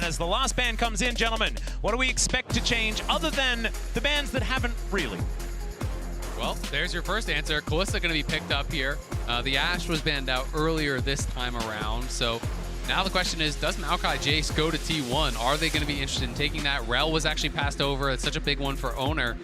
And as the last ban comes in, gentlemen, what do we expect to change other than the bans that haven't really? Well, there's your first answer. Kalista going to be picked up here. The Ashe was banned out earlier this time around, so now the question is, does Maokai Jace go to T1? Are they going to be interested in taking that? Rel was actually passed over. It's such a big one for Owner.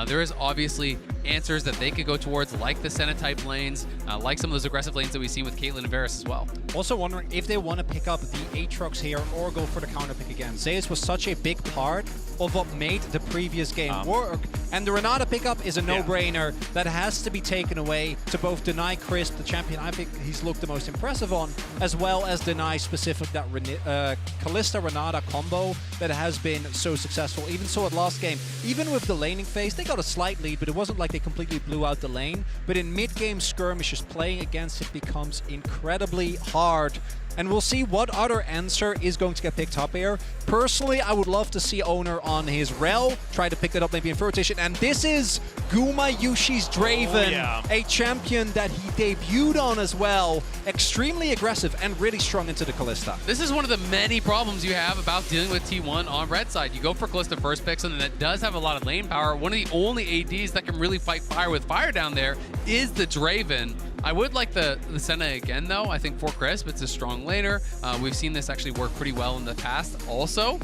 There is obviously answers that they could go towards, like the Senna-type lanes, like some of those aggressive lanes that we've seen with Caitlyn and Varus as well. Also wondering if they want to pick up the Aatrox here or go for the counter pick again. Zeus was such a big part of what made the previous game work, and the Renata pickup is a no-brainer that has to be taken away to both deny Crisp, the champion I think he's looked the most impressive on, as well as deny specific that Kalista-Renata combo that has been so successful. Even so at last game, even with the laning phase, they got a slight lead, but it wasn't like they completely blew out the lane. But in mid-game skirmishes, playing against it becomes incredibly hard. And we'll see what other answer is going to get picked up here. Personally, I would love to see Owner on his Rel, try to pick that up maybe in third rotation. And this is Guma Yushi's Draven, a champion that he debuted on as well. Extremely aggressive and really strong into the Kalista. This is one of the many problems you have about dealing with T1 on red side. You go for Kalista first pick, something that does have a lot of lane power. One of the only ADs that can really fight fire with fire down there is the Draven. I would like the Senna again, though. I think for Crisp, it's a strong laner. We've seen this actually work pretty well in the past also,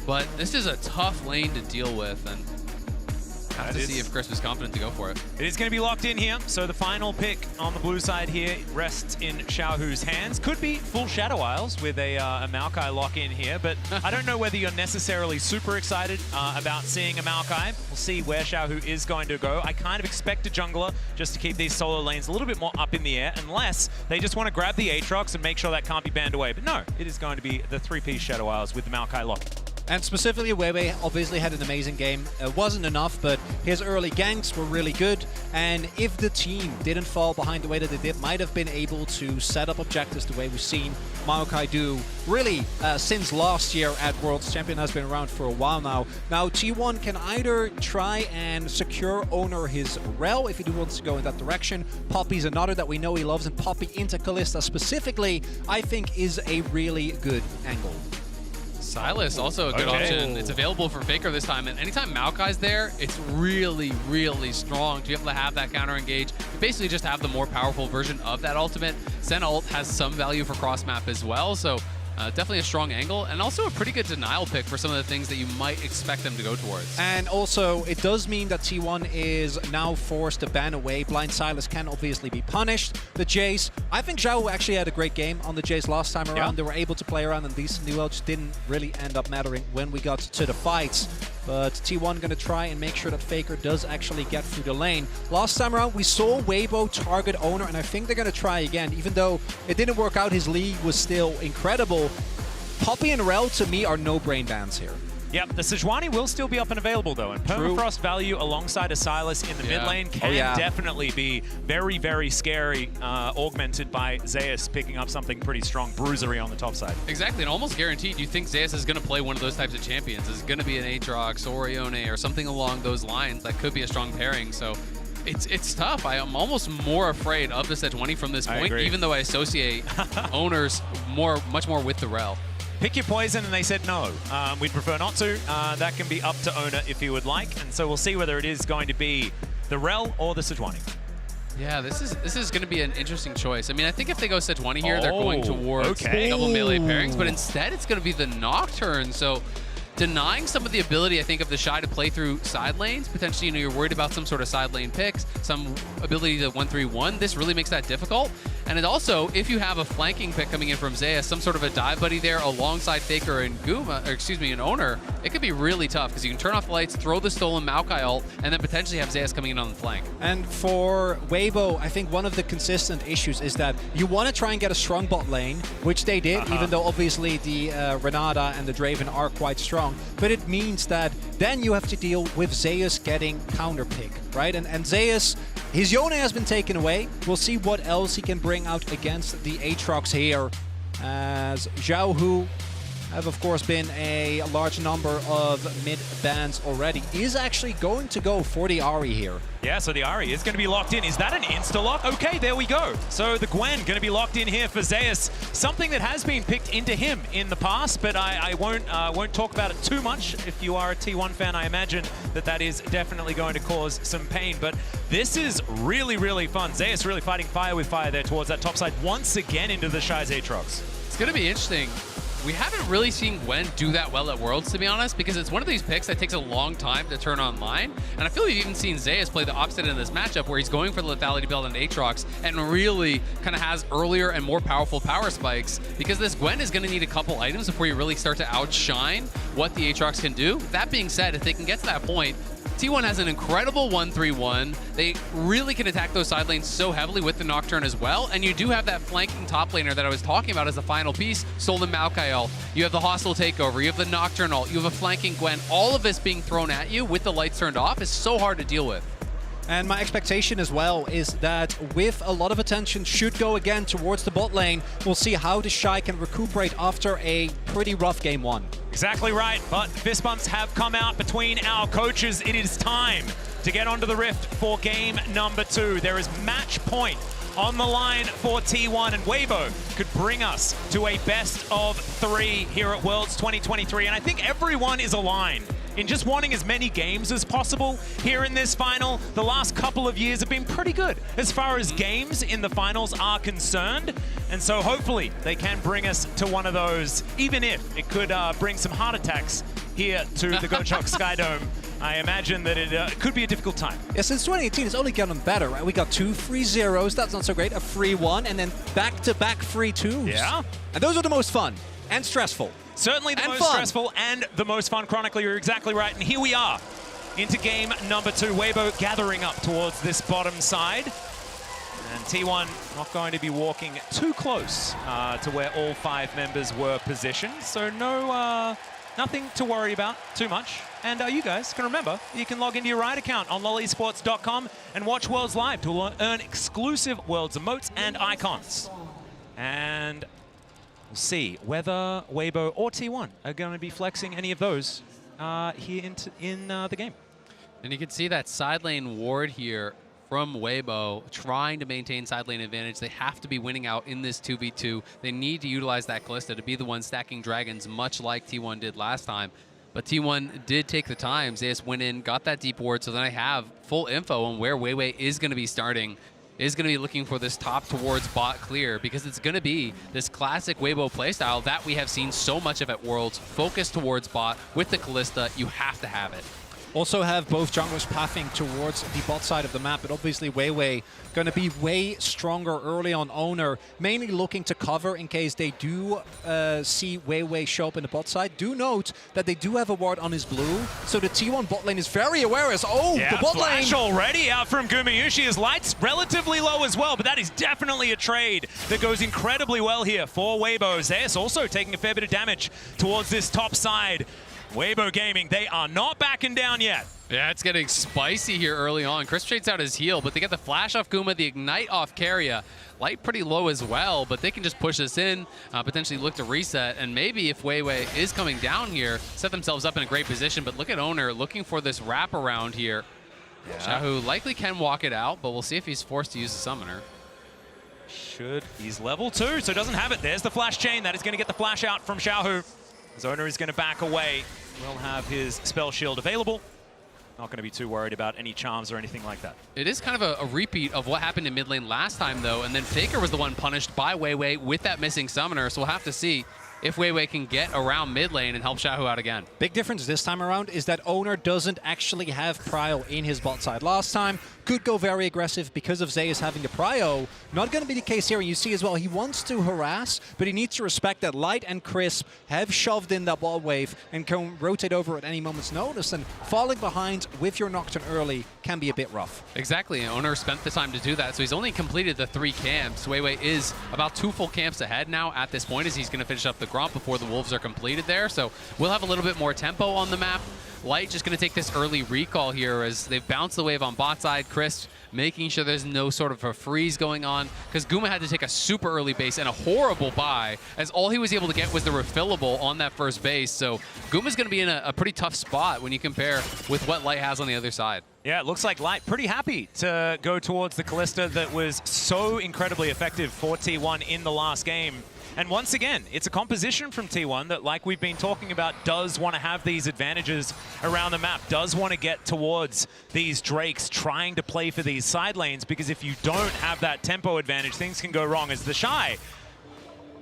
but this is a tough lane to deal with, and have to see if Crisp is confident to go for it. It is going to be locked in here, so the final pick on the blue side here rests in Xiaohu's hands. Could be full Shadow Isles with a Maokai lock in here, but I don't know whether you're necessarily super excited about seeing a Maokai. We'll see where Xiaohu is going to go. I kind of expect a jungler just to keep these solo lanes a little bit more up in the air, unless they just want to grab the Aatrox and make sure that can't be banned away. But no, it is going to be the 3-piece Shadow Isles with the Maokai lock. And specifically, Weibo obviously had an amazing game. It wasn't enough, but his early ganks were really good. And if the team didn't fall behind the way that they did, might have been able to set up objectives the way we've seen Maokai do really since last year at Worlds. Champion has been around for a while now. Now, T1 can either try and secure Owner his Rel if he wants to go in that direction. Poppy's another that we know he loves, and Poppy into Kalista specifically, I think, is a really good angle. Sylas, also a good option. It's available for Faker this time, and anytime Maokai's there, it's really, really strong to be able to have that counter engage. You basically just have the more powerful version of that ultimate. Senna ult has some value for cross map as well, so definitely a strong angle, and also a pretty good denial pick for some of the things that you might expect them to go towards. And also, it does mean that T1 is now forced to ban away. Blind Sylas can obviously be punished. The Jace, I think Zhao actually had a great game on the Jace last time around. They were able to play around, and these new ults didn't really end up mattering when we got to the fights. But T1 going to try and make sure that Faker does actually get through the lane. Last time around, we saw Weibo target Owner, and I think they're going to try again. Even though it didn't work out, his lead was still incredible. Poppy and Rel, to me, are no-brain bans here. Yep, the Sejuani will still be up and available, though, and Permafrost value alongside a Sylas in the mid lane can definitely be very, very scary, augmented by Zeus picking up something pretty strong, bruisery on the top side. Exactly, and almost guaranteed you think Zeus is going to play one of those types of champions. It's going to be an Aatrox or Ione or something along those lines. That could be a strong pairing, so it's tough. I am almost more afraid of the Sejuani from this point, even though I associate Owners much more with the Rel. Pick your poison, and they said no. We'd prefer not to. That can be up to Owner if he would like, and so we'll see whether it is going to be the Rel or the Sejuani. Yeah, this is going to be an interesting choice. I mean, I think if they go Sejuani here, they're going towards double melee pairings, but instead it's going to be the Nocturne. So denying some of the ability, I think, of the Shy to play through side lanes. Potentially, you're worried about some sort of side lane picks, some ability to 1-3-1. This really makes that difficult. And it also, if you have a flanking pick coming in from Zeus, some sort of a dive buddy there alongside Faker and and Owner, it could be really tough because you can turn off the lights, throw the stolen Maokai ult, and then potentially have Zeus coming in on the flank. And for Weibo, I think one of the consistent issues is that you want to try and get a strong bot lane, which they did, even though obviously the Renata and the Draven are quite strong. But it means that then you have to deal with Zeus getting counter pick, right? And Zeus, his Yone has been taken away. We'll see what else he can bring out against the Aatrox here, as Xiaohu have of course been a large number of mid bans already, is actually going to go for the Ahri here. Yeah, so the Ahri is going to be locked in. Is that an insta-lock? Okay, there we go. So the Gwen going to be locked in here for Zeus. Something that has been picked into him in the past, but I won't talk about it too much. If you are a T1 fan, I imagine that is definitely going to cause some pain. But this is really, really fun. Zeus really fighting fire with fire there towards that top side once again into the Shy's Aatrox. It's going to be interesting. We haven't really seen Gwen do that well at Worlds, to be honest, because it's one of these picks that takes a long time to turn online. And I feel we've even seen Zeus play the opposite in this matchup, where he's going for the lethality build on Aatrox and really kind of has earlier and more powerful power spikes, because this Gwen is going to need a couple items before you really start to outshine what the Aatrox can do. That being said, if they can get to that point, T1 has an incredible 1-3-1. They really can attack those side lanes so heavily with the Nocturne as well. And you do have that flanking top laner that I was talking about as the final piece, Stolen Maokai. You have the hostile takeover, you have the Nocturne ult, you have a flanking Gwen. All of this being thrown at you with the lights turned off is so hard to deal with. And my expectation as well is that with a lot of attention should go again towards the bot lane. We'll see how the Shy can recuperate after a pretty rough game one. Exactly right, but fist bumps have come out between our coaches. It is time to get onto the Rift for game number 2. There is match point on the line for T1, and Weibo could bring us to a best of 3 here at Worlds 2023. And I think everyone is aligned in just wanting as many games as possible here in this final. The last couple of years have been pretty good as far as games in the finals are concerned. And so hopefully they can bring us to one of those, even if it could bring some heart attacks here to the Gochok Skydome. I imagine that it could be a difficult time. Yeah, since 2018, it's only gotten better, right? We got 2 free zeros, that's not so great, a free 1, and then back-to-back free 2s. Yeah. And those are the most fun and stressful. Certainly the most stressful and the most fun. Chronically, you're exactly right. And here we are into game number 2. Weibo gathering up towards this bottom side. And T1 not going to be walking too close to where all 5 members were positioned. So nothing to worry about too much. And you guys can remember, you can log into your Riot account on lolesports.com and watch Worlds live to earn exclusive Worlds emotes and icons. And we'll see whether Weibo or T1 are going to be flexing any of those here in the game. And you can see that side lane ward here from Weibo trying to maintain side lane advantage. They have to be winning out in this 2v2. They need to utilize that Kalista to be the one stacking dragons, much like T1 did last time. But T1 did take the time. Zeus went in, got that deep ward, so then I have full info on where Weiwei is going to be starting. Is going to be looking for this top towards bot clear, because it's going to be this classic Weibo playstyle that we have seen so much of at Worlds. Focus towards bot with the Kalista. You have to have it. Also have both junglers pathing towards the bot side of the map, but obviously Weiwei going to be way stronger early on Owner, mainly looking to cover in case they do see Weiwei show up in the bot side. Do note that they do have a ward on his blue, so the T1 bot lane is very aware as, the bot flash lane already out from Gumayushi. His light's relatively low as well, but that is definitely a trade that goes incredibly well here for Weibo. Zeus also taking a fair bit of damage towards this top side. Weibo Gaming, they are not backing down yet. Yeah, it's getting spicy here early on. Chris trades out his heal, but they get the flash off Guma, the ignite off Keria. Light pretty low as well, but they can just push this in, potentially look to reset, and maybe if Weiwei is coming down here, set themselves up in a great position. But look at Owner looking for this wraparound here. Yeah. Xiaohu likely can walk it out, but we'll see if he's forced to use the summoner. He's level 2, so doesn't have it. There's the flash chain. That is going to get the flash out from Xiaohu. His Owner is going to back away. Will have his spell shield available. Not going to be too worried about any charms or anything like that. It is kind of a repeat of what happened in mid lane last time, though, and then Faker was the one punished by Weiwei with that missing summoner, so we'll have to see if Weiwei can get around mid lane and help Xiaohu out again. Big difference this time around is that Owner doesn't actually have Prio in his bot side. Last time, could go very aggressive because of Zeus having the Prio. Not going to be the case here, and you see as well, he wants to harass, but he needs to respect that Light and Crisp have shoved in that ball wave and can rotate over at any moment's notice, and falling behind with your Nocturne early can be a bit rough. Exactly, and Owner spent the time to do that, so he's only completed the 3 camps. Weiwei is about 2 full camps ahead now at this point, as he's going to finish up the Gromp before the Wolves are completed there, so we'll have a little bit more tempo on the map. Light just going to take this early recall here as they've bounced the wave on bot side. Chris making sure there's no sort of a freeze going on, because Guma had to take a super early base and a horrible buy, as all he was able to get was the refillable on that first base. So Guma's going to be in a pretty tough spot when you compare with what Light has on the other side. Yeah, it looks like Light pretty happy to go towards the Callista that was so incredibly effective for T1 in the last game. And once again, it's a composition from T1 that, like we've been talking about, does want to have these advantages around the map, does want to get towards these Drakes, trying to play for these side lanes, because if you don't have that tempo advantage, things can go wrong. As the Shy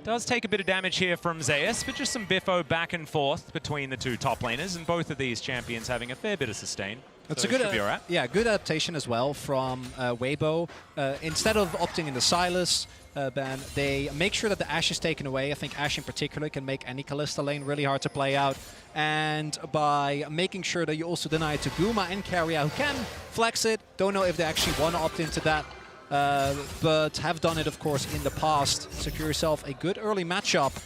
does take a bit of damage here from Zeus, but just some biffo back and forth between the two top laners, and both of these champions having a fair bit of sustain. That's so a good, should be all right. Yeah, good adaptation as well from Weibo. Instead of opting in the Silas ban, they make sure that the Ashe is taken away. I think Ashe in particular can make any Callista lane really hard to play out. And by making sure that you also deny it to Guma and Carrier, who can flex it. Don't know if they actually want to opt into that, but have done it, of course, in the past. Secure yourself a good early matchup.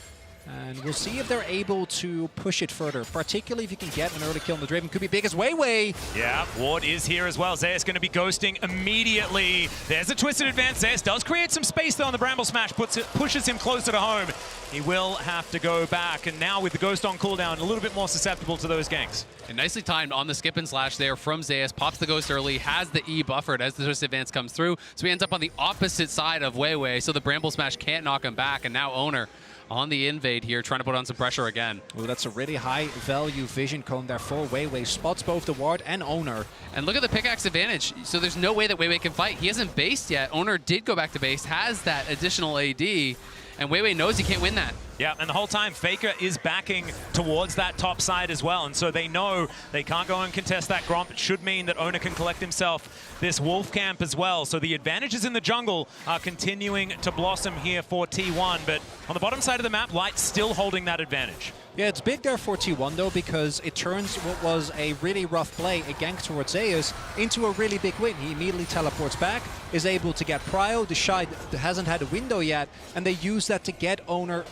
And we'll see if they're able to push it further, particularly if you can get an early kill on the Draven. Could be big as Weiwei. Yeah, Ward is here as well. Zeus going to be ghosting immediately. There's a twisted advance. Zeus does create some space though on the Bramble Smash, pushes him closer to home. He will have to go back, and now with the Ghost on cooldown, a little bit more susceptible to those ganks. And nicely timed on the skip and slash there from Zeus. Pops the Ghost early, has the E buffered as the twisted advance comes through. So he ends up on the opposite side of Weiwei, so the Bramble Smash can't knock him back, and now Owner on the invade here, trying to put on some pressure again. Oh, that's a really high value vision cone there for Weiwei. Spots both the ward and Owner. And look at the pickaxe advantage. So there's no way that Weiwei can fight. He hasn't based yet. Owner did go back to base, has that additional AD, and Weiwei knows he can't win that. Yeah, and the whole time Faker is backing towards that top side as well, and so they know they can't go and contest that Gromp. It should mean that Owner can collect himself this Wolf Camp as well. So the advantages in the jungle are continuing to blossom here for T1, but on the bottom side of the map, Light's still holding that advantage. Yeah, it's big there for T1 though, because it turns what was a really rough play, a gank towards Zeus, into a really big win. He immediately teleports back, is able to get Prio. The Shy hasn't had a window yet, and they use that to get Owner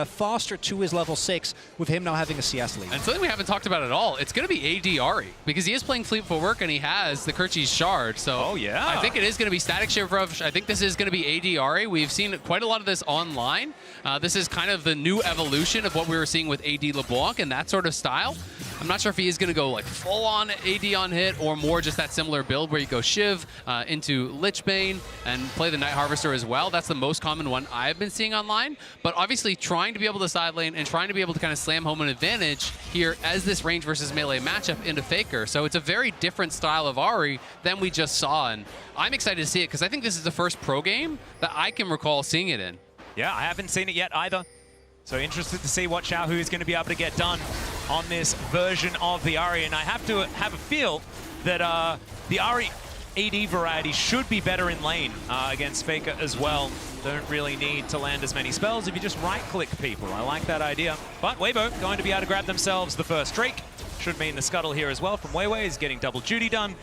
faster to his level 6, with him now having a CS lead. And something we haven't talked about at all, it's going to be AD Ahri, because he is playing Fleet Footwork and he has the Kirchi's Shard. So oh, yeah. I think it is going to be Static Shiver. I think this is going to be AD Ahri. We've seen quite a lot of this online. This is kind of the new evolution of what we were seeing with AD LeBlanc and that sort of style. I'm not sure if he is going to go like full on AD on hit, or more just that similar build where you go Shiv into Lichbane and play the Night Harvester as well. That's the most common one I've been seeing online. But obviously trying to be able to side lane and trying to be able to kind of slam home an advantage here as this range versus melee matchup into Faker. So it's a very different style of Ahri than we just saw, and I'm excited to see it because I think this is the first pro game that I can recall seeing it in. Yeah, I haven't seen it yet either. So interested to see what Xiaohu is going to be able to get done on this version of the Ahri. And I have to have a feel that the Ahri AD variety should be better in lane against Faker as well. Don't really need to land as many spells if you just right-click people. I like that idea. But Weibo going to be able to grab themselves the first Drake. Should mean the scuttle here as well from Weiwei is getting double duty done.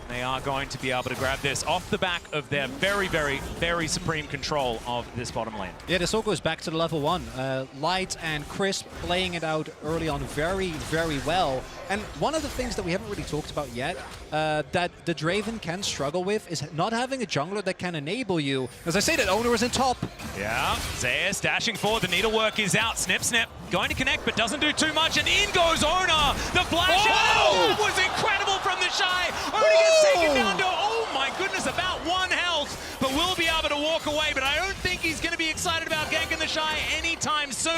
They are going to be able to grab this off the back of their very, very, very supreme control of this bottom lane. Yeah, this all goes back to the level 1. Light and Crisp playing it out early on very, very well. And one of the things that we haven't really talked about yet that the Draven can struggle with is not having a jungler that can enable you. As I say, that Owner is in top. Yeah, Zeus dashing forward. The needlework is out. Snip, snip. Going to connect, but doesn't do too much. And in goes Owner. The flash out was incredible from the Shy. Owner gets taken down to, oh my goodness, about 1 health. But will be able to walk away. But I don't think he's going to be excited about ganking the Shy anytime soon.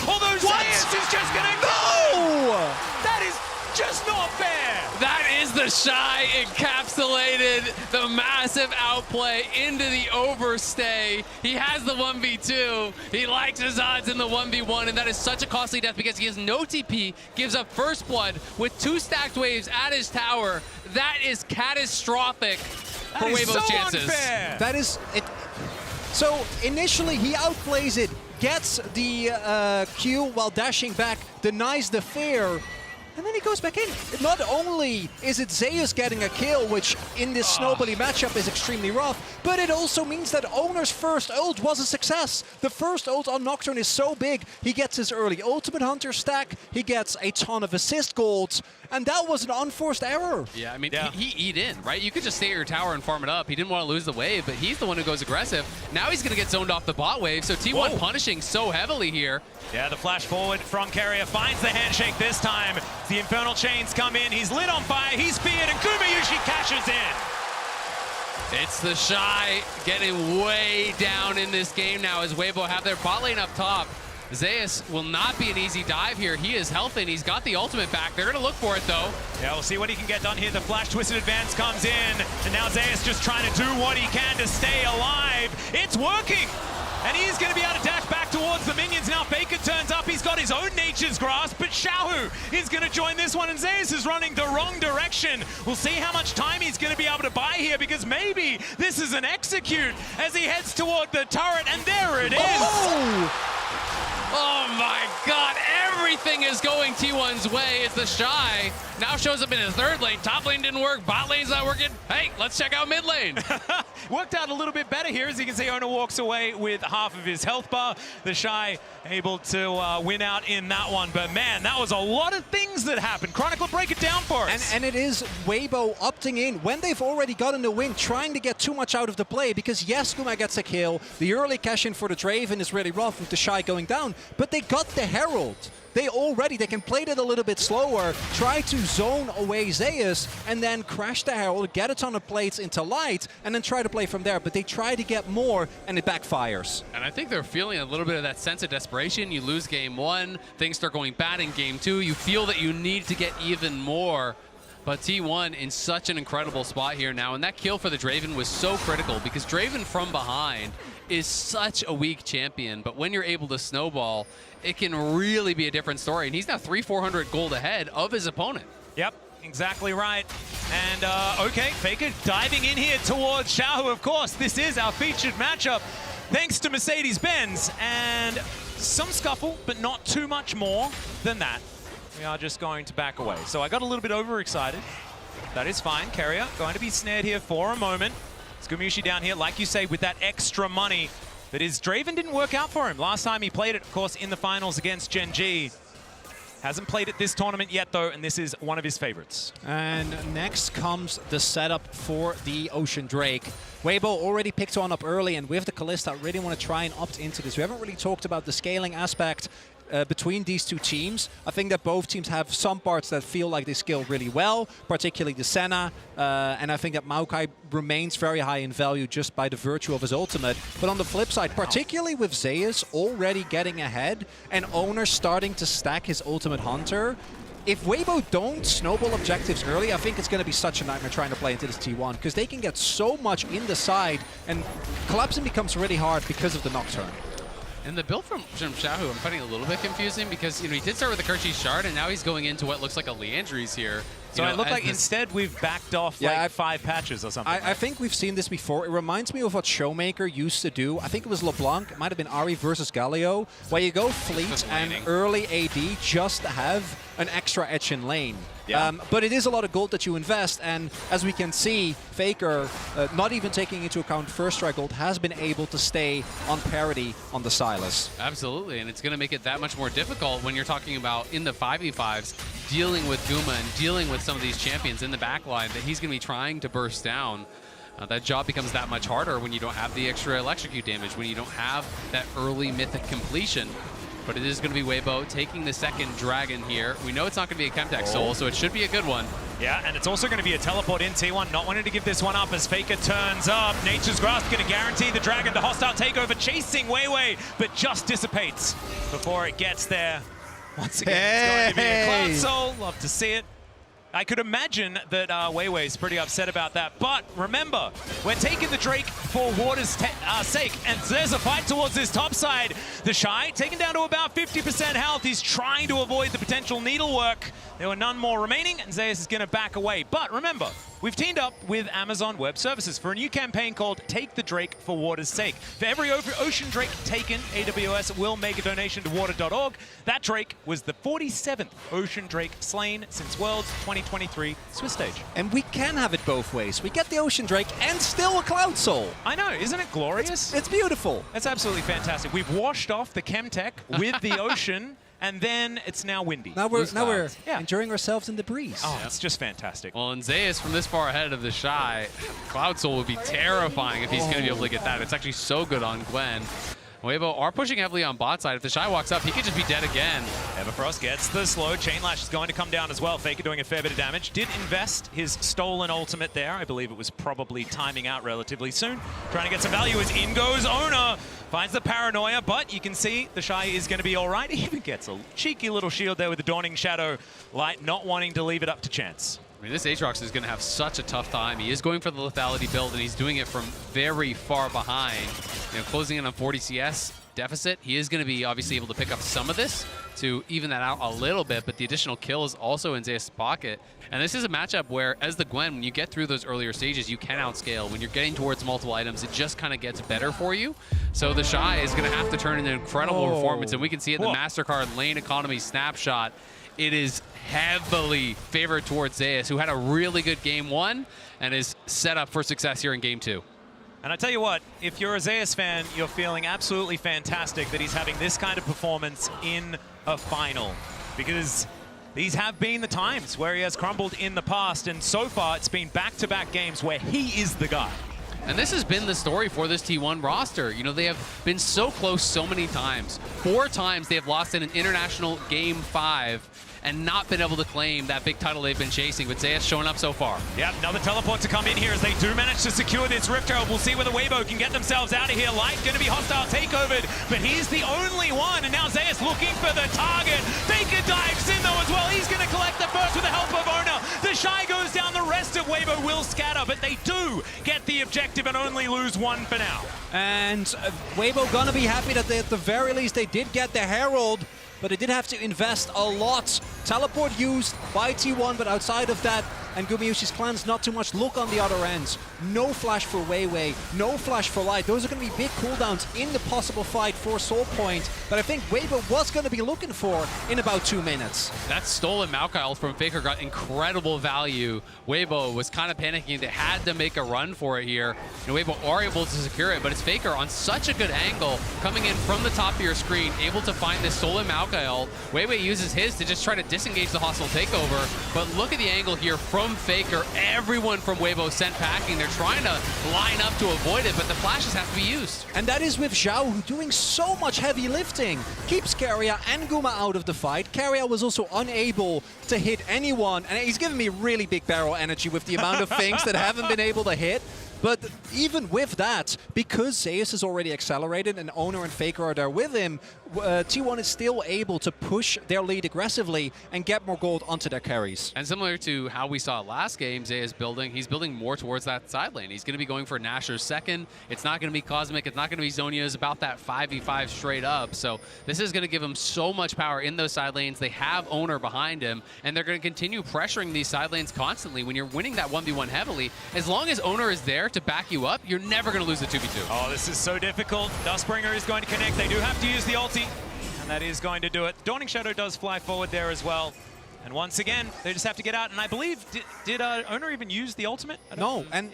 Although Zeus is just going to go. That is just not fair. That is the Shy encapsulated, the massive outplay into the overstay. He has the 1v2. He likes his odds in the 1v1, and that is such a costly death because he has no TP, gives up first blood with 2 stacked waves at his tower. That is catastrophic for Weibo's chances. Unfair. That is it. So initially he outplays it, gets the Q while dashing back, denies the fair. and then he goes back in. Not only is it Zeus getting a kill, which in this snowbally matchup is extremely rough, but it also means that Owner's first ult was a success. The first ult on Nocturne is so big, he gets his early Ultimate Hunter stack, he gets a ton of assist golds, and that was an unforced error. Yeah, I mean, he eat in, right? You could just stay at your tower and farm it up. He didn't want to lose the wave, but he's the one who goes aggressive. Now he's going to get zoned off the bot wave, so T1 punishing so heavily here. Yeah, the flash forward from Carrier finds the handshake this time. The Infernal Chains come in, he's lit on fire, he's feared, and Gumayushi cashes in. It's the Shy getting way down in this game now as Weibo have their bot lane up top. Zeus will not be an easy dive here. He is healthy and he's got the ultimate back. They're going to look for it though. Yeah, we'll see what he can get done here. The flash twisted advance comes in, and now Zeus just trying to do what he can to stay alive. It's working! And he's going to be able to dash back towards the minions. Now Faker turns up. He's got his own Nature's Grasp, but Xiaohu is going to join this one, and Zeus is running the wrong direction. We'll see how much time he's going to be able to buy here, because maybe this is an execute as he heads toward the turret, and there it is. Oh my god, everything is going T1's way. It's the Shy. Now shows up in his third lane. Top lane didn't work, bot lane's not working. Hey, let's check out mid lane. Worked out a little bit better here. As you can see, Owner walks away with half of his health bar. The Shy able to win out in that one. But man, that was a lot of things that happened. Chronicler, break it down for us. And it is Weibo opting in when they've already gotten the win, trying to get too much out of the play, because yes, Guma gets a kill. The early cash in for the Draven is really rough with the Shy going down, but they got the Herald. They can play it a little bit slower, try to zone away Zeus, and then crash the Herald, get a ton of plates into light, and then try to play from there. But they try to get more, and it backfires. And I think they're feeling a little bit of that sense of desperation. You lose game one, things start going bad in game two. You feel that you need to get even more. But T1 in such an incredible spot here now, and that kill for the Draven was so critical, because Draven from behind is such a weak champion, but when you're able to snowball, it can really be a different story. And he's now 300-400 gold ahead of his opponent. Yep, exactly right. And okay, Faker diving in here towards Xiaohu, of course. This is our featured matchup, thanks to Mercedes-Benz. And some scuffle, but not too much more than that. We are just going to back away. So I got a little bit overexcited. That is fine. Carrier going to be snared here for a moment. Gumayushi down here, like you say, with that extra money. But his Draven didn't work out for him. Last time he played it, of course, in the finals against Gen G. Hasn't played it this tournament yet, though, and this is one of his favorites. And next comes the setup for the Ocean Drake. Weibo already picked one up early, and with the Kalista, I really want to try and opt into this. We haven't really talked about the scaling aspect between these two teams. I think that both teams have some parts that feel like they scale really well, particularly the Senna, and I think that Maokai remains very high in value just by the virtue of his ultimate. But on the flip side, particularly with Zeus already getting ahead and Owner starting to stack his Ultimate Hunter, if Weibo don't snowball objectives early, I think it's going to be such a nightmare trying to play into this T1, because they can get so much in the side, and collapsing becomes really hard because of the Nocturne. And the build from Xiaohu, I'm finding a little bit confusing, because he did start with the Kerchi's Shard, and now he's going into what looks like a Liandry's here. So it looked like instead we've backed off like 5 patches or something. I think we've seen this before. It reminds me of what Showmaker used to do. I think it was LeBlanc. It might have been Ari versus Galio, where you go fleet and early AD just to have an extra edge in lane. Yeah. But it is a lot of gold that you invest, and as we can see, Faker, not even taking into account first strike gold, has been able to stay on parity on the Sylas. Absolutely, and it's going to make it that much more difficult when you're talking about in the 5v5s, dealing with Guma and dealing with some of these champions in the backline that he's going to be trying to burst down. That job becomes that much harder when you don't have the extra electrocute damage, when you don't have that early mythic completion. But it is going to be Weibo taking the second dragon here. We know it's not going to be a Chemtech Soul, so it should be a good one. Yeah, and it's also going to be a teleport in T1, not wanting to give this one up as Faker turns up. Nature's Grasp going to guarantee the dragon to hostile takeover, chasing Weiwei, but just dissipates before it gets there. Once again, it's going to be a Cloud Soul. Love to see it. I could imagine that Weiwei's pretty upset about that. But remember, we're taking the Drake for water's sake. And there's a fight towards this top side. The Shy taken down to about 50% health. He's trying to avoid the potential needlework. There were none more remaining, and Zeus is going to back away. But remember, We've teamed up with Amazon Web Services for a new campaign called Take the Drake for Water's Sake. For every ocean drake taken, AWS will make a donation to water.org. That drake was the 47th ocean drake slain since Worlds 2023 Swiss stage. And we can have it both ways. We get the ocean drake and still a cloud soul. I know, isn't it glorious? It's beautiful. That's absolutely fantastic. We've washed off the Chemtech with the ocean, and then it's now windy. Now we're enjoying ourselves in the breeze. Oh, it's just fantastic. Well, and Zeus from this far ahead of the Shy, Cloud Soul would be terrifying if he's going to be able to get that. It's actually so good on Gwen. Weibo are pushing heavily on bot side. If the Shy walks up, he could just be dead again. Everfrost gets the slow. Chainlash is going to come down as well. Faker doing a fair bit of damage. Did invest his stolen ultimate there. I believe it was probably timing out relatively soon. Trying to get some value as in goes Owner. Finds the paranoia, but you can see the Shy is going to be all right. He even gets a cheeky little shield there with the Dawning Shadow Light, not wanting to leave it up to chance. I mean, this Aatrox is going to have such a tough time. He is going for the lethality build, and he's doing it from very far behind. You know, closing in on 40 CS deficit. He is going to be obviously able to pick up some of this to even that out a little bit, but the additional kill is also in Zeus' pocket. And this is a matchup where, as the Gwen, when you get through those earlier stages, you can outscale. When you're getting towards multiple items, it just kind of gets better for you. So the Shy is going to have to turn in an incredible performance, and we can see it in the MasterCard lane economy snapshot. It is heavily favored towards Zeus, who had a really good game one and is set up for success here in game two. And I tell you what, if you're a Zeus fan, you're feeling absolutely fantastic that he's having this kind of performance in a final. Because these have been the times where he has crumbled in the past, and so far it's been back-to-back games where he is the guy. And this has been the story for this T1 roster. You know, they have been so close so many times. 4 times they have lost in an international game 5 and not been able to claim that big title they've been chasing, but Zeus showing up so far. Yep, another teleport to come in here as they do manage to secure this Rift Herald. We'll see whether Weibo can get themselves out of here. Light going to be hostile takeovered, but he's the only one, and now Zeus looking for the target. Faker dives in though as well. He's going to collect the first with the help of Owner. The Shy goes down, the rest of Weibo will scatter, but they do get the objective and only lose 1 for now. And Weibo gonna be happy that they, at the very least, they did get the Herald, but they did have to invest a lot. Teleport used by T1, but outside of that, and Gumayushi's clans not too much look on the other ends. No flash for Weiwei, no flash for Light. Those are going to be big cooldowns in the possible fight for Soul Point that I think Weibo was going to be looking for in about 2 minutes. That stolen Maokai from Faker got incredible value. Weibo was kind of panicking. They had to make a run for it here. And Weibo are able to secure it, but it's Faker on such a good angle, coming in from the top of your screen, able to find this stolen Maokai ult. Weiwei uses his to just try to disengage the hostile takeover, but look at the angle here from Faker. Everyone from Weibo sent packing. They're trying to line up to avoid it, but the flashes have to be used. And that is with Zhao, who doing so much heavy lifting. Keeps Keria and Guma out of the fight. Keria was also unable to hit anyone, and he's giving me really big barrel energy with the amount of things that haven't been able to hit. But even with that, because Zeus is already accelerated and Owner and Faker are there with him, T1 is still able to push their lead aggressively and get more gold onto their carries. And similar to how we saw last game, Zay is building, he's building more towards that side lane. He's going to be going for Nasher's second. It's not going to be Cosmic. It's not going to be Zonia. It's about that 5v5 straight up. So this is going to give him so much power in those side lanes. They have Owner behind him, and they're going to continue pressuring these side lanes constantly. When you're winning that 1v1 heavily, as long as Owner is there to back you up, you're never going to lose the 2v2. Oh, this is so difficult. Dustbringer is going to connect. They do have to use the ulti, and that is going to do it. Dawning Shadow does fly forward there as well. And once again, they just have to get out. And I believe, did Owner even use the ultimate? No, and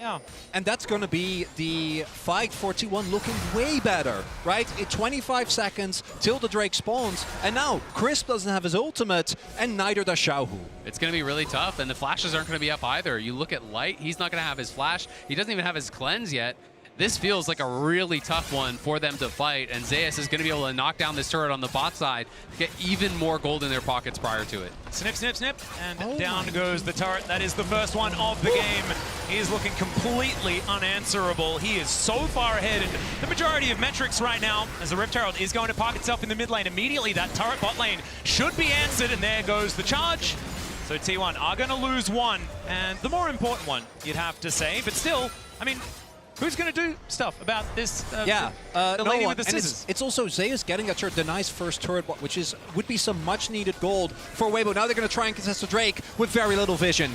that's going to be the fight for T1 looking way better, right? 25 seconds till the Drake spawns, and now Crisp doesn't have his ultimate, and neither does Xiaohu. It's going to be really tough, and the flashes aren't going to be up either. You look at Light, he's not going to have his flash. He doesn't even have his cleanse yet. This feels like a really tough one for them to fight, and Zeus is going to be able to knock down this turret on the bot side to get even more gold in their pockets prior to it. Snip, snip, snip, and down goes the turret. That is the first one of the game. He is looking completely unanswerable. He is so far ahead in the majority of metrics right now, as the Rift Herald is going to park itself in the mid lane. Immediately, that turret bot lane should be answered, and there goes the charge. So T1 are going to lose one, and the more important one, you'd have to say. But still, I mean, who's going to do stuff about this? The lady with the scissors. And it's also Zeus getting a turret, the nice first turret, which would be some much needed gold for Weibo. Now they're going to try and contest the Drake with very little vision.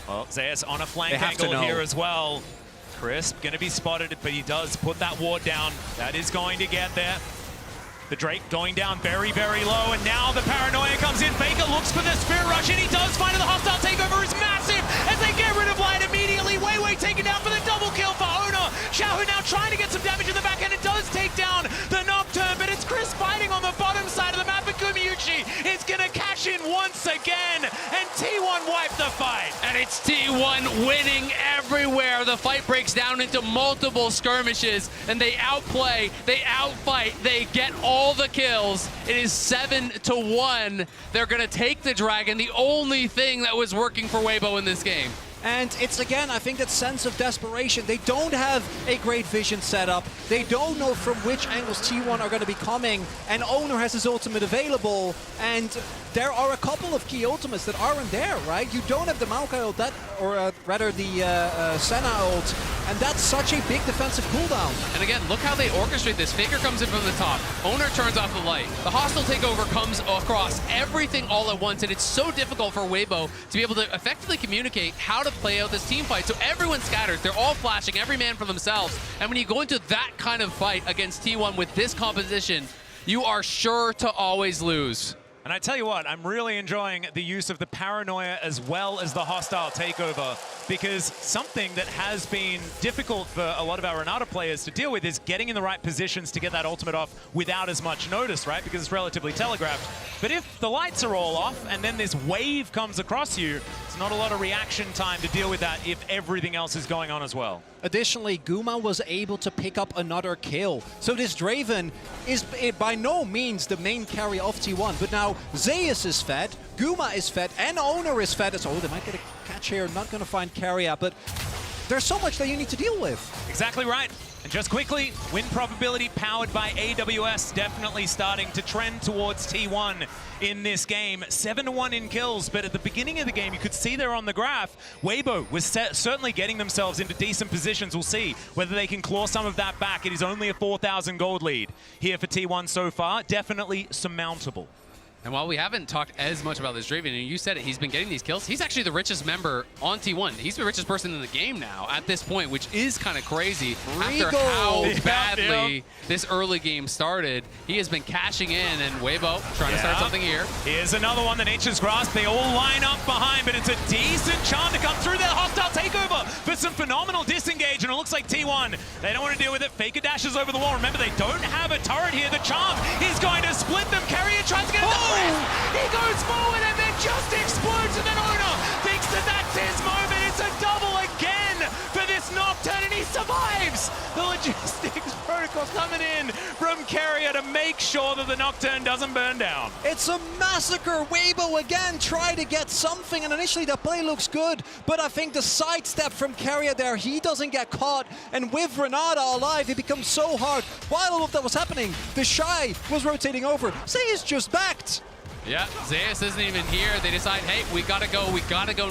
Well, Zeus on a flank have to angle know. here as well. Crisp going to be spotted, but he does put that ward down. That is going to get there. The Drake going down very, very low, and now the paranoia comes in. Faker looks for the Spirit Rush, and he does find it. The hostile takeover is massive as they get rid of Light immediately. Weibo taken down for the double kill for Owner. Xiaohu now trying to get some damage in the back end. It does take down the Nocturne, but it's Chris fighting on the bottom side of the map, and Gumayuchi is going to cash in once again, and T1 wipe the fight. And it's T1 winning everywhere. The fight breaks down into multiple skirmishes, and they outplay, they outfight, they get all the kills. It is 7-1. They're going to take the Dragon, the only thing that was working for Weibo in this game. And it's, again, I think that sense of desperation. They don't have a great vision set up. They don't know from which angles T1 are going to be coming. And Owner has his ultimate available. And there are a couple of key ultimates that aren't there, right? You don't have the Maokai ult, rather the Senna ult. And that's such a big defensive cooldown. And again, look how they orchestrate this. Faker comes in from the top. Owner turns off the light. The hostile takeover comes across everything all at once. And it's so difficult for Weibo to be able to effectively communicate how to play out this team fight. So everyone scatters. They're all flashing, every man for themselves. And when you go into that kind of fight against T1 with this composition, you are sure to always lose. And I tell you what, I'm really enjoying the use of the paranoia as well as the hostile takeover, because something that has been difficult for a lot of our Renata players to deal with is getting in the right positions to get that ultimate off without as much notice, right? Because it's relatively telegraphed. But if the lights are all off and then this wave comes across you, it's not a lot of reaction time to deal with that if everything else is going on as well. Additionally, Guma was able to pick up another kill. So this Draven is by no means the main carry of T1, but now Zeus is fed, Guma is fed, and Owner is fed. So they might get a catch here, not going to find carry-out, but there's so much that you need to deal with. Exactly right. And just quickly, win probability powered by AWS definitely starting to trend towards T1 in this game. 7-1 in kills, but at the beginning of the game, you could see there on the graph, Weibo was certainly getting themselves into decent positions. We'll see whether they can claw some of that back. It is only a 4,000 gold lead here for T1 so far. Definitely surmountable. And while we haven't talked as much about this Draven, and you said it, he's been getting these kills. He's actually the richest member on T1. He's the richest person in the game now at this point, which is kind of crazy. After how badly this early game started, he has been cashing in, and Weibo trying to start something here. Here's another one, the Nature's Grasp. They all line up behind, but it's a decent charm to come through their hostile takeover for some phenomenal disengage, and it looks like T1, they don't want to deal with it. Faker dashes over the wall. Remember, they don't have a turret here. The charm is going to split them. Carrier tries to get it. He goes forward and then just explodes, and then Owner thinks that that's his moment. It's a double again for this Nocturne, and he survives. The logistics protocols coming in from Carrier to make sure that the Nocturne doesn't burn down. It's a massacre. Weibo again try to get something, and initially the play looks good, but I think the sidestep from Carrier there, he doesn't get caught, and with Renata alive, it becomes so hard. While all of that was happening, the Shy was rotating over. Zeus just backed. Yeah, Zeus isn't even here. They decide, hey, we gotta go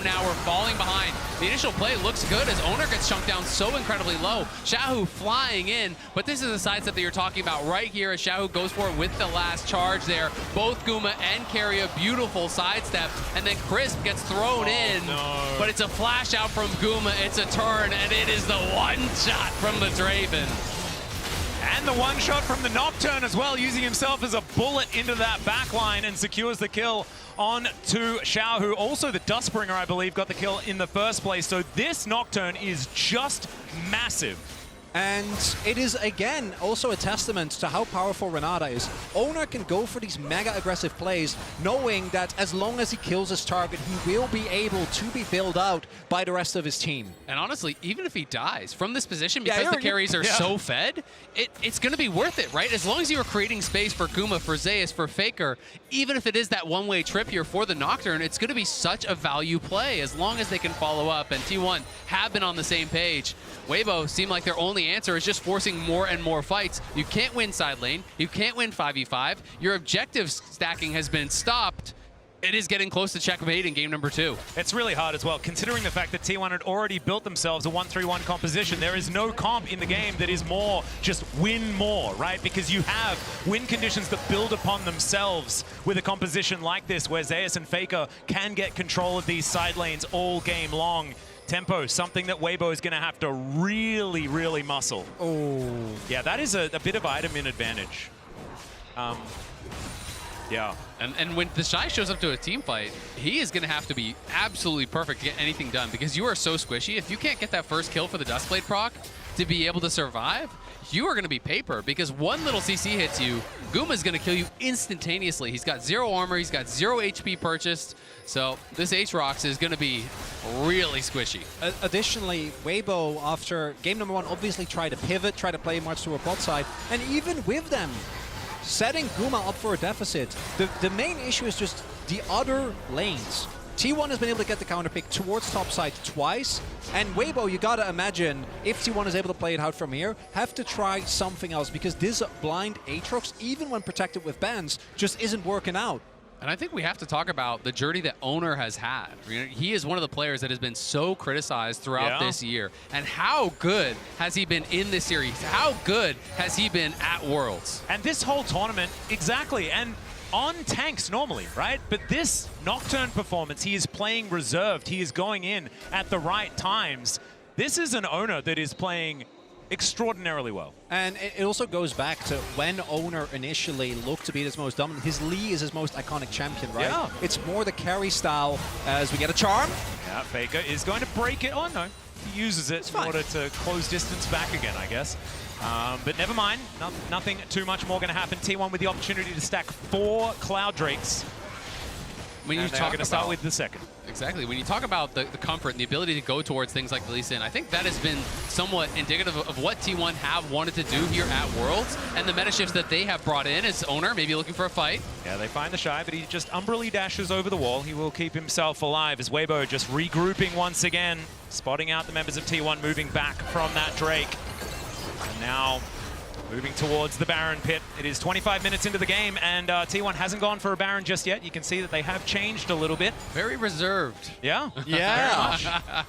now. We're falling behind. The initial play looks good as Owner gets chunked down so incredibly low. Xiaohu flying in, but this is the sidestep that you're talking about right here as Xiaohu goes for it with the last charge there. Both Guma and Carrier, beautiful sidestep, and then Crisp gets thrown in, but it's a flash out from Guma, it's a turn, and it is the one shot from the Draven. And the one shot from the Nocturne as well, using himself as a bullet into that backline and secures the kill on to Xiaohu. Also, the Dustbringer, I believe, got the kill in the first place. So this Nocturne is just massive. And it is, again, also a testament to how powerful Renata is. Owner can go for these mega aggressive plays, knowing that as long as he kills his target, he will be able to be bailed out by the rest of his team. And honestly, even if he dies from this position, because the carries are so fed, it's going to be worth it, right? As long as you are creating space for Guma, for Zeus, for Faker, even if it is that one-way trip here for the Nocturne, it's going to be such a value play as long as they can follow up. And T1 have been on the same page. Weibo seem like their only answer is just forcing more and more fights. You can't win side lane. You can't win 5v5. Your objective stacking has been stopped. It is getting close to checkmate in game number 2. It's really hard as well, considering the fact that T1 had already built themselves a 1-3-1 composition. There is no comp in the game that is more just win more, right? Because you have win conditions that build upon themselves with a composition like this, where Zeus and Faker can get control of these side lanes all game long. Tempo, something that Weibo is going to have to really, really muscle. Oh. Yeah, that is a bit of item in advantage. Yeah. And when the Shy shows up to a team fight, he is going to have to be absolutely perfect to get anything done, because you are so squishy. If you can't get that first kill for the Dustblade proc to be able to survive, you are going to be paper, because one little CC hits you, Guma's going to kill you instantaneously. He's got 0 armor, he's got 0 HP purchased, so this Aatrox is going to be really squishy. Additionally, Weibo, after game number 1, obviously tried to pivot, tried to play much to a bot side, and even with them setting Guma up for a deficit, the main issue is just the other lanes. T1 has been able to get the counter pick towards top side twice, and Weibo, you gotta imagine, if T1 is able to play it out from here, have to try something else, because this blind Aatrox, even when protected with bans, just isn't working out. And I think we have to talk about the journey that Owner has had. You know, he is one of the players that has been so criticized throughout this year. And how good has he been in this series? How good has he been at Worlds? And this whole tournament, exactly, and on tanks normally, right? But this Nocturne performance, he is playing reserved. He is going in at the right times. This is an Owner that is playing extraordinarily well. And it also goes back to when Owner initially looked to be his most dominant. His Lee is his most iconic champion, right? Yeah. It's more the carry style as we get a charm. Yeah, Faker is going to break it. Oh, no. He uses it in order to close distance back again, I guess. But never mind. Nothing too much more going to happen. T1 with the opportunity to stack 4 Cloud Drakes. When you and they're going to start with the second. Exactly. When you talk about the comfort and the ability to go towards things like the Lee Sin, I think that has been somewhat indicative of what T1 have wanted to do here at Worlds, and the meta shifts that they have brought in as Owner, maybe looking for a fight. Yeah, they find the Shy, but he just umbrally dashes over the wall. He will keep himself alive as Weibo just regrouping once again, spotting out the members of T1 moving back from that Drake. And now moving towards the Baron pit. It is 25 minutes into the game, and T1 hasn't gone for a Baron just yet. You can see that they have changed a little bit. Very reserved. Yeah. Yeah.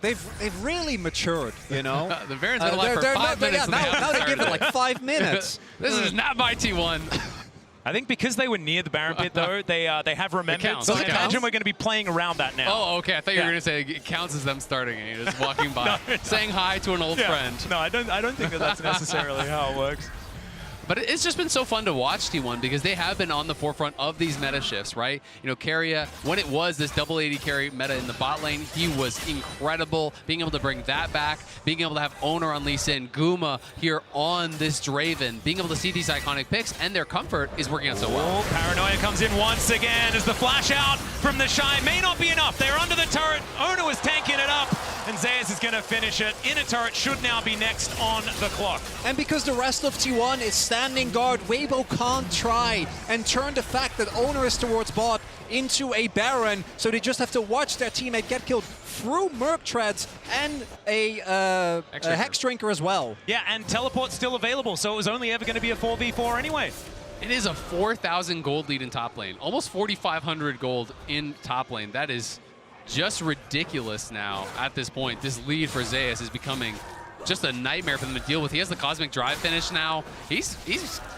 They've really matured, you know. The Baron's been alive for 5 minutes. Now they give it like 5 minutes. This is not my T1. I think because they were near the Baron pit, though, they have remembered. It so I counts. imagine we're going to be playing around that now. Oh, okay. I thought you were going to say it counts as them starting and you're just walking by, saying hi to an old friend. No, I don't think that that's necessarily how it works. But it's just been so fun to watch T1 because they have been on the forefront of these meta shifts, right? You know, Keria, when it was this double AD carry meta in the bot lane, he was incredible. Being able to bring that back, being able to have Owner on Lee Sin, Guma here on this Draven, being able to see these iconic picks and their comfort is working out so well. Oh, Paranoia comes in once again as the flash out from the Shy may not be enough. They're under the turret. Owner was tanking it up, and Zeus is going to finish it. Inner turret should now be next on the clock. And because the rest of T1 is standing guard, Weibo can't try and turn the fact that Owner is towards bot into a Baron, so they just have to watch their teammate get killed through Merc Treads and a Hex Drinker as well. Yeah, and Teleport's still available, so it was only ever going to be a 4v4 anyway. It is a 4,000 gold lead in top lane, almost 4,500 gold in top lane. That is just ridiculous now at this point. This lead for Zeus is becoming just a nightmare for them to deal with. He has the Cosmic Drive finish now. He's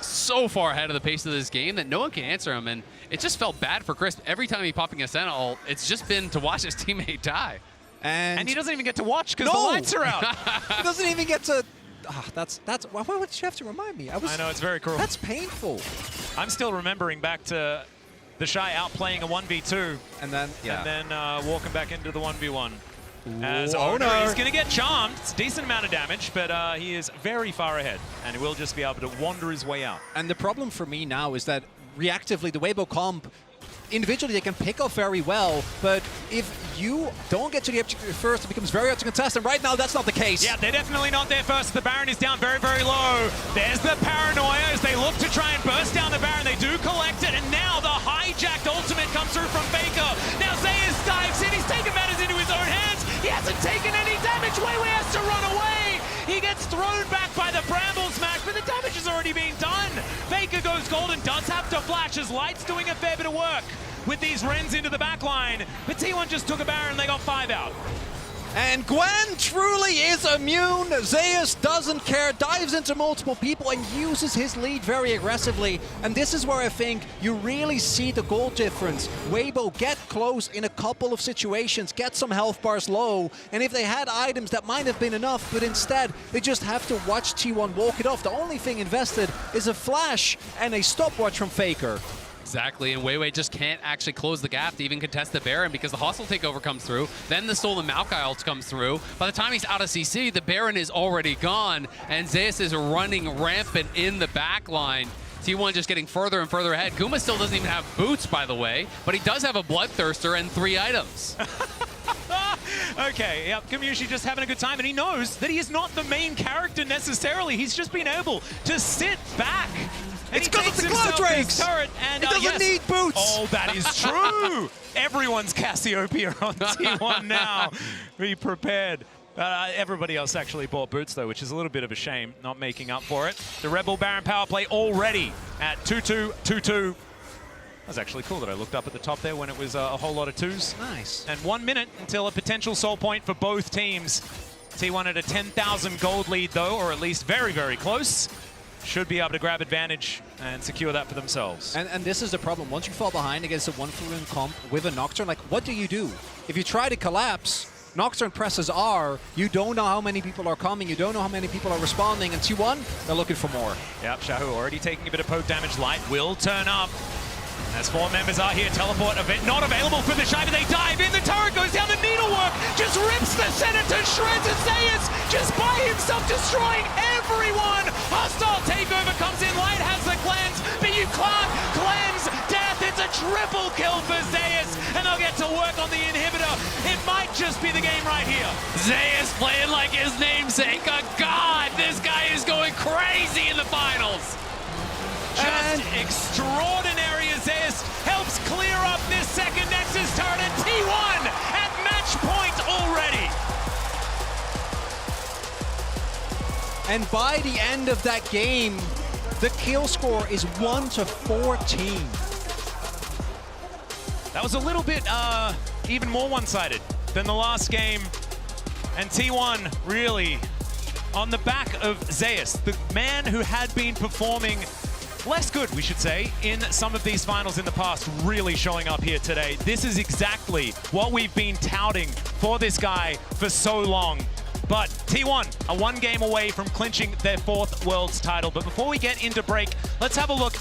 so far ahead of the pace of this game that no one can answer him, and it just felt bad for Crisp. Every time he popping a Senna ult, it's just been to watch his teammate die. And he doesn't even get to watch because the lights are out. He doesn't even get to... that's why would you have to remind me? I know, it's very cruel. That's painful. I'm still remembering back to the Shy outplaying a 1v2. And then, walking back into the 1v1. As Ooh, Owner Owner is going to get charmed. It's a decent amount of damage, but he is very far ahead, and he will just be able to wander his way out. And the problem for me now is that reactively, the Weibo comp, individually they can pick up very well, but if you don't get to the objective first, it becomes very hard to contest, and right now that's not the case. Yeah, they're definitely not there first. The Baron is down very, very low. There's the Paranoia as they look to try and burst down the Baron. They do collect it, and now the hijacked ultimate comes through from Faker. Now Zeus dives in. He's taken matters into his own hands. He hasn't taken any damage. Weiwei has to run away. He gets thrown back by the Bramble Smash, but the damage is already being done. Faker goes gold and does have to flash as Light's doing a fair bit of work. with these Rens into the back line. But T1 just took a Baron, they got 5 out. And Gwen truly is immune. Zeus doesn't care, dives into multiple people and uses his lead very aggressively. And this is where I think you really see the goal difference. Weibo get close in a couple of situations, get some health bars low, and if they had items that might have been enough, but instead they just have to watch T1 walk it off. The only thing invested is a flash and a stopwatch from Faker. Exactly, and Weiwei just can't actually close the gap to even contest the Baron because the hostile takeover comes through, then the stolen Maokai ult comes through. By the time he's out of CC, the Baron is already gone, and Zeus is running rampant in the back line. T1 just getting further and further ahead. Guma still doesn't even have boots, by the way, but he does have a Bloodthirster and 3 items. Okay, yep, Kamushi just having a good time, and he knows that he is not the main character necessarily. He's just been able to sit back. And it's because of the Glow Drakes! And, it doesn't need boots! Oh, that is true! Everyone's Cassiopeia on T1 now. Be prepared. Everybody else actually bought boots, though, which is a little bit of a shame, not making up for it. The Rebel Baron power play already at 2-2, 2-2. That's actually cool that I looked up at the top there when it was a whole lot of 2s. Nice. And 1 minute until a potential soul point for both teams. T1 at a 10,000 gold lead, though, or at least very, very close. Should be able to grab advantage and secure that for themselves. And this is the problem. Once you fall behind against a 1-for-1 comp with a Nocturne, like, what do? If you try to collapse, Nocturne presses R, you don't know how many people are coming, you don't know how many people are responding, and T1, they're looking for more. Yep, Shahu already taking a bit of poke damage. Light will turn up. As 4 members are here, teleport event not available for the Shy, but they dive in, the turret goes down, the needlework just rips the center to shreds, and Zeus just by himself destroying everyone! Hostile takeover comes in, Light has the cleanse, but you can't cleanse death, it's a triple kill for Zeus, and they'll get to work on the inhibitor. It might just be the game right here. Zeus playing like his namesake, a god! This guy is going crazy in the finals! Just extraordinary as Zeus helps clear up this second Nexus turret, and T1 at match point already. And by the end of that game, the kill score is 1-14. That was a little bit even more one-sided than the last game. And T1 really on the back of Zeus, the man who had been performing less good, we should say, in some of these finals in the past, really showing up here today. This is exactly what we've been touting for this guy for so long. But T1 are 1 game away from clinching their 4th Worlds title. But before we get into break, let's have a look